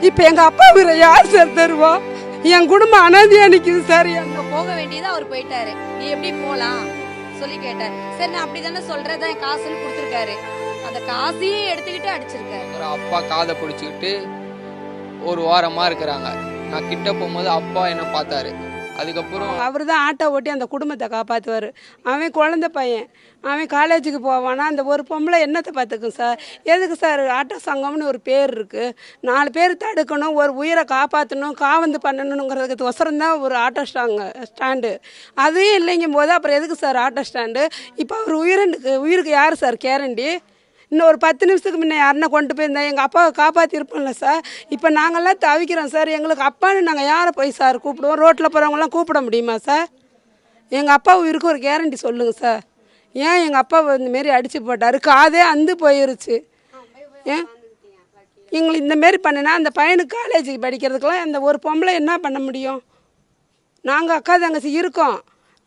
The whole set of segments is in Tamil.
இப்போ எங்கள் அப்பா வீர யார் சார் தருவா? என் குடும்பம் அனாதையா நிற்குது சார். அங்கே போக வேண்டியது அவர் போயிட்டாரு. நீ எப்படி போகலாம் சொல்லி கேட்டார். சரி நான் அப்படி தானே சொல்கிறதான் என் காசுன்னு கொடுத்துருக்காரு. அந்த காசையே எடுத்துக்கிட்டு அடிச்சிருக்காரு. அப்பா காதை பிடிச்சிக்கிட்டு ஒரு வாரமாக இருக்கிறாங்க. நான் கிட்ட போகும்போது அப்பா என்ன பார்த்தாரு. அதுக்கப்புறம் அவர் தான் ஆட்டோ ஓட்டி அந்த குடும்பத்தை காப்பாற்றுவார். அவன் குழந்த பையன், அவன் காலேஜுக்கு போவானா, அந்த ஒரு பொம்பளை என்னத்தை பார்த்துக்கும் சார்? எதுக்கு சார் ஆட்டோ சங்கம்னு ஒரு பேர் இருக்குது? 4 பேர் தடுக்கணும், ஒரு உயிரை காப்பாற்றணும், காவந்து பண்ணணுங்கிறதுக்கு ஒசரம் தான் ஒரு ஆட்டோ ஸ்டாண்டு. அதுவும் இல்லைங்கும் போது அப்புறம் எதுக்கு சார் ஆட்டோ ஸ்டாண்டு? இப்போ அவர் உயிருக்கு யார் சார் கேரண்டி? இன்னும் ஒரு 10 நிமிஷத்துக்கு முன்னே யாருன்னா கொண்டு போயிருந்தா எங்கள் அப்பாவை காப்பாற்றிருப்போம்ல சார். இப்போ நாங்கள்லாம் தவிக்கிறோம் சார். எங்களுக்கு அப்பான்னு நாங்கள் யாரை போய் சார் கூப்பிடுவோம்? ரோட்டில் போகிறவங்களாம் கூப்பிட முடியுமா சார்? எங்கள் அப்பா உயிருக்கு ஒரு கேரண்டி சொல்லுங்கள் சார். ஏன் எங்கள் அப்பாவை இந்தமாரி அடித்து போட்டார்? காதே அந்து போயிருச்சு. ஏன் எங்களுக்கு இந்தமாரி பண்ணினா அந்த பையனுக்கு காலேஜுக்கு படிக்கிறதுக்கெல்லாம் அந்த ஒரு பொம்பளை என்ன பண்ண முடியும்? நாங்கள் அக்கா தங்கச்சி இருக்கோம்.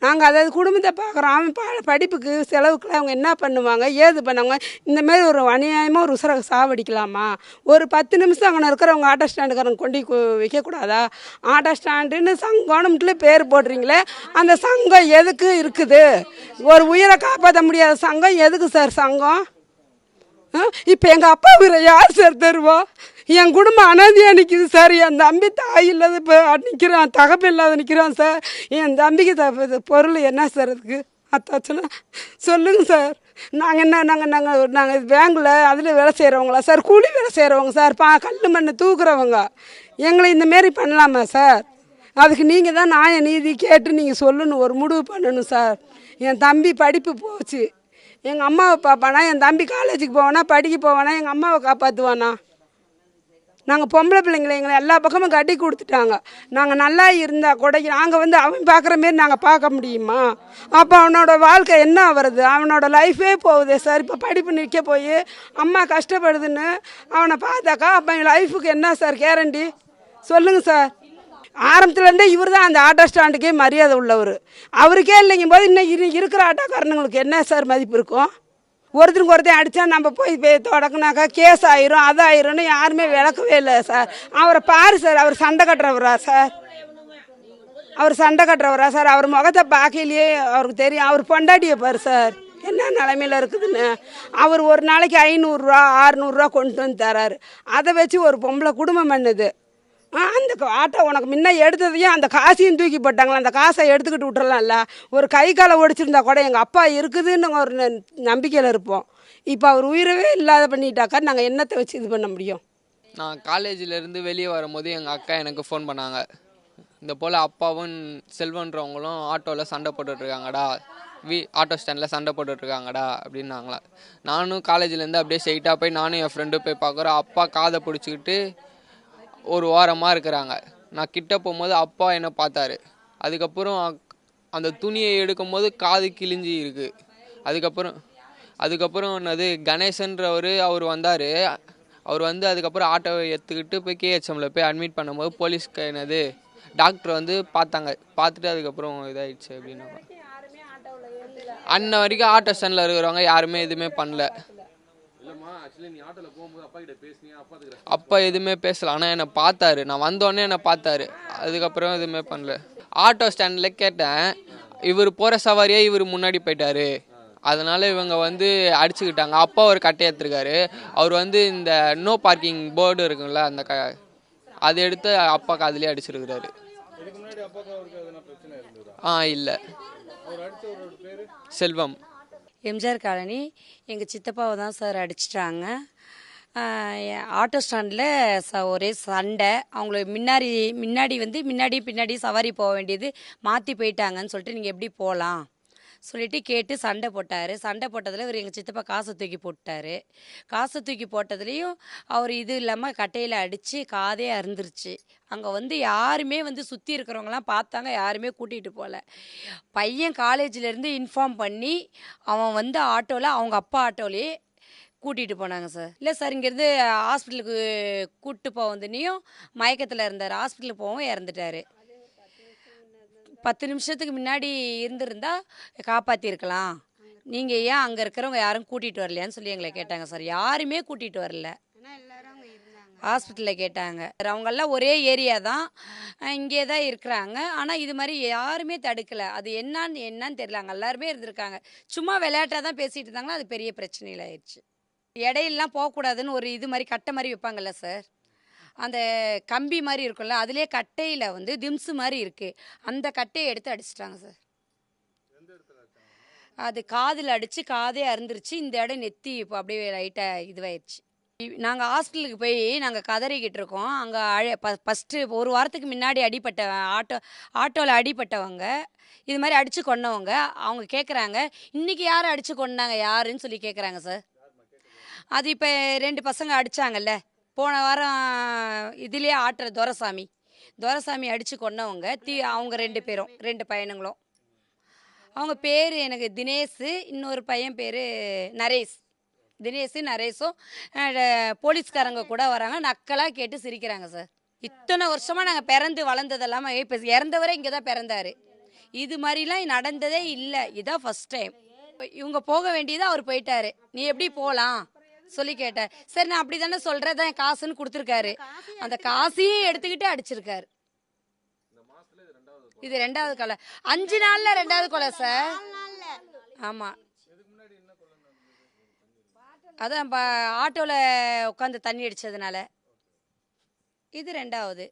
நாங்கள் அதாவது குடும்பத்தை பார்க்குறோம். அவன் படிப்புக்கு செலவுக்குலாம் அவங்க என்ன பண்ணுவாங்க, ஏது பண்ணுவாங்க? இந்தமாரி ஒரு அநியாயமாக ஒரு உசுரை சாவடிக்கலாமா? ஒரு 10 நிமிஷம் அங்கே இருக்கிறவங்க ஆட்டோ ஸ்டாண்டுக்காரங்க கொண்டு வைக்கக்கூடாதா? ஆட்டோ ஸ்டாண்டுன்னு சங்கம்னு பேர் போடுறீங்களே, அந்த சங்கம் எதுக்கு இருக்குது? ஒரு உயிரை காப்பாற்ற முடியாத சங்கம் எதுக்கு சார் சங்கம்? இப்போ எங்கள் அப்பா வீர யார் சார் தருவா? என் குடும்பம் அனாதையாக நிற்கிது சார். என் தம்பி தாய் இல்லாத இப்போ நிற்கிறான், தகப்பு இல்லாத நிற்கிறான் சார். என் தம்பிக்கு பொருள் என்ன சார் அதுக்கு அத்தாச்சுன்னா சொல்லுங்கள் சார். நாங்கள் பேங்கில் அதில் வேலை செய்கிறவங்களா சார்? கூலி வேலை செய்கிறவங்க சார். கல் மண் தூக்குறவங்க. எங்களை இந்தமாரி பண்ணலாமா சார்? அதுக்கு நீங்கள் தான் நியாய நீதி கேட்டு நீங்கள் சொல்லணும், ஒரு முடிவு பண்ணணும் சார். என் தம்பி படிப்பு போச்சு. எங்கள் அம்மாவை பார்ப்பானா? என் தம்பி காலேஜுக்கு போவானா, படிக்க போவானா? எங்கள் அம்மாவை காப்பாற்றுவானா? நாங்கள் பொம்பளை பிள்ளைங்களை எங்களை எல்லா பக்கமும் கட்டி கொடுத்துட்டாங்க. நாங்கள் நல்லா இருந்தால் கூட நாங்கள் அவன் பார்க்குற மாரி நாங்கள் பார்க்க முடியுமா? அப்போ அவனோட வாழ்க்கை என்ன வருது? அவனோட லைஃபே போகுதே சார். இப்போ படிப்பு நிற்க போய் அம்மா கஷ்டப்படுதுன்னு அவனை பார்த்தாக்கா அப்போ என் லைஃபுக்கு என்ன சார் கேரண்டி? சொல்லுங்கள் சார். ஆரம்பத்துலேருந்தே இவர் தான் அந்த ஆட்டோ ஸ்டாண்டுக்கே மரியாதை உள்ளவர். அவருக்கே இல்லைங்கும் போது இன்னும் இருக்கிற ஆட்டோக்காரனுங்களுக்கு என்ன சார் மதிப்பு இருக்கும்? ஒருத்தருக்கு ஒருத்தர் அடித்தா நம்ம போய் தொடக்குனாக்கா கேஸ் ஆயிரும், அது ஆயிரும்னு யாருமே விளக்கவே இல்லை சார். அவரை பாரு சார், அவர் சண்டை கட்டுறவரா சார்? அவர் சண்டை கட்டுறவரா சார்? அவர் முகத்தை பார்க்கலையே அவருக்கு தெரியும். அவர் பொண்டாட்டியை பாரு சார் என்ன நிலைமையில் இருக்குதுன்னு. அவர் ஒரு நாளைக்கு 500 600 கொண்டு வந்து தராரு. அதை வச்சு ஒரு பொம்பளை குடும்பம் பண்ணுது. அந்த ஆட்டோ உனக்கு முன்ன எடுத்ததையும் அந்த காசையும் தூக்கி போட்டாங்களா? அந்த காசை எடுத்துக்கிட்டு விட்டுறலாம்ல. ஒரு கை காலை ஒடிச்சிருந்தா கூட எங்கள் அப்பா இருக்குதுன்னு ஒரு நம்பிக்கையில் இருப்போம். இப்போ அவர் உயிரவே இல்லாத பண்ணிட்டாக்கா நாங்கள் என்னத்தை வச்சு இது பண்ண முடியும்? நான் காலேஜிலேருந்து வெளியே வரும்போது எங்கள் அக்கா எனக்கு ஃபோன் பண்ணாங்க. இந்த போல் அப்பாவும் செல்வன்றவங்களும் ஆட்டோவில் சண்டை போட்டுட்ருக்காங்கடா, ஆட்டோ ஸ்டாண்டில் சண்டை போட்டுட்ருக்காங்கடா அப்படின்னாங்களா. நானும் காலேஜிலேருந்து அப்படியே ஸ்ட்ரெயிட்டாக போய் நானும் என் ஃப்ரெண்டும் போய் பார்க்குறோம். அப்பா காதை பிடிச்சிக்கிட்டு ஒரு வாரமாக இருக்கிறாங்க. நான் கிட்ட போகும்போது அப்பா என்ன பார்த்தாரு. அதுக்கப்புறம் அந்த துணியை எடுக்கும்போது காது கிழிஞ்சி இருக்குது. அதுக்கப்புறம் என்னது கணேசன்றவர் அவர் வந்தார். அவர் அதுக்கப்புறம் ஆட்டோவை எடுத்துக்கிட்டு போய் கேஹெச்எம்ல போய் அட்மிட் பண்ணும்போது போலீஸ்க்கு என்னது டாக்டர் பார்த்தாங்க. பார்த்துட்டு அதுக்கப்புறம் இதாகிடுச்சு அப்படின்னாங்க. அன்ன வரைக்கும் ஆட்டோ ஸ்டாண்டில் இருக்கிறவங்க யாருமே எதுவுமே பண்ணல. அப்பா எதுவுமே பேசல. ஆனால் என்னை பார்த்தாரு. நான் வந்தோடனே என்னை பார்த்தாரு. அதுக்கப்புறம் எதுவுமே பண்ணல. ஆட்டோ ஸ்டாண்டில் கேட்டேன், இவர் போகிற சவாரியே இவர் முன்னாடி போயிட்டாரு, அதனால இவங்க அடிச்சுக்கிட்டாங்க. அப்பா ஒரு கட்டை எடுத்துருக்காரு. அவர் இந்த நோ பார்க்கிங் போர்டு இருக்குங்களா, அந்த அதை எடுத்து அப்பா காதுலேயே அடிச்சிருக்கிறாரு. இல்லை, செல்வம். எம்ஜிஆர் காலனி. எங்கள் சித்தப்பாவை தான் சார் அடிச்சிட்டாங்க. ஆட்டோ ஸ்டாண்டில் ஒரே சண்டை. அவங்கள முன்னாடி பின்னாடி சவாரி போக வேண்டியது மாற்றி போயிட்டாங்கன்னு சொல்லிட்டு நீங்கள் எப்படி போகலாம் சொல்லிட்டு கேட்டு சண்டை போட்டார். சண்டை போட்டதில் இவர் எங்கள் சித்தப்பா காசை தூக்கி போட்டார். காசை தூக்கி போட்டதுலேயும் அவர் இது இல்லாமல் கட்டையில் அடித்து காதே அறுந்துருச்சு. அங்கே யாருமே சுற்றி இருக்கிறவங்களாம் பார்த்தாங்க, யாருமே கூட்டிகிட்டு போகல. பையன் காலேஜிலேருந்து இன்ஃபார்ம் பண்ணி அவன் ஆட்டோவில் அவங்க அப்பா ஆட்டோலேயே கூட்டிகிட்டு போனாங்க சார். இல்லை சார், இங்கேருந்து ஹாஸ்பிட்டலுக்கு கூப்பிட்டு போவதுனையும் மயக்கத்தில் இருந்தார். ஹாஸ்பிட்டலுக்கு போகவும் இறந்துட்டார். 10 நிமிஷத்துக்கு முன்னாடி இருந்திருந்தா காப்பாற்றிருக்கலாம். நீங்கள் ஏன் அங்கே இருக்கிறவங்க யாரும் கூட்டிகிட்டு வரலையான்னு சொல்லி எங்களை கேட்டாங்க சார். யாருமே கூட்டிகிட்டு வரல. ஹாஸ்பிட்டலில் கேட்டாங்க. அவங்கெல்லாம் ஒரே ஏரியா தான், இங்கே தான் இருக்கிறாங்க. ஆனால் இது மாதிரி யாருமே தடுக்கலை. அது என்னன்னு தெரியல. அங்கே எல்லாருமே இருந்திருக்காங்க. சும்மா விளையாட்டாக தான் பேசிகிட்டு இருந்தாங்கன்னா அது பெரிய பிரச்சனையில் ஆயிடுச்சு. இடையிலலாம் போகக்கூடாதுன்னு ஒரு இது மாதிரி கட்டை மாதிரி வைப்பாங்கல்ல சார், அந்த கம்பி மாதிரி இருக்கும்ல, அதுலேயே கட்டையில் வந்து திம்ஸு மாதிரி இருக்குது. அந்த கட்டையை எடுத்து அடிச்சிட்டாங்க சார். அது காதில் அடித்து காதே அறுந்துருச்சு. இந்த இடம் நெத்தி இப்போ அப்படியே லைட்டாக இதுவாயிடுச்சு. நாங்கள் ஹாஸ்பிட்டலுக்கு போய் நாங்கள் கதறிக்கிட்டு இருக்கோம். அங்கே ஃபஸ்ட்டு ஒரு வாரத்துக்கு முன்னாடி ஆட்டோவில் அடிபட்டவங்க, இது மாதிரி அடித்து கொன்னவங்க அவங்க கேட்குறாங்க, இன்றைக்கி யார் அடித்து கொண்டாங்க யாருன்னு சொல்லி கேட்குறாங்க சார். அது இப்போ 2 பசங்க அடித்தாங்கல்ல போன வாரம், இதுலேயே துரைசாமி அடித்து கொன்னவங்க அவங்க 2 பேரும், 2 பையனுங்களும். அவங்க பேர் எனக்கு தினேஷ், இன்னொரு பையன் பேர் நரேஷ். நரேஷும் போலீஸ்காரங்க கூட வராங்க, நக்கலாக கேட்டு சிரிக்கிறாங்க சார். இத்தனை வருஷமாக நாங்கள் பிறந்து வளர்ந்தது இல்லாமல் இப்போ இறந்தவரை இங்கே தான் பிறந்தார். இது மாதிரிலாம் நடந்ததே இல்லை, இதுதான் ஃபஸ்ட் டைம். இவங்க போக வேண்டியது அவர் போயிட்டாரு. நீ எப்படி போகலாம் சொல்லி கேட்டார். சரி நான் அப்படி தானே சொல்கிறேன், தான் காசுன்னு கொடுத்துருக்காரு. அந்த காசையும் எடுத்துக்கிட்டு அடிச்சிருக்காரு. இது 2வது கொலை. 5 நாளில் 2வது கொலை சார். ஆமாம், அதான் ஆட்டோவில் உட்காந்து தண்ணி அடித்ததுனால. இது 2வது.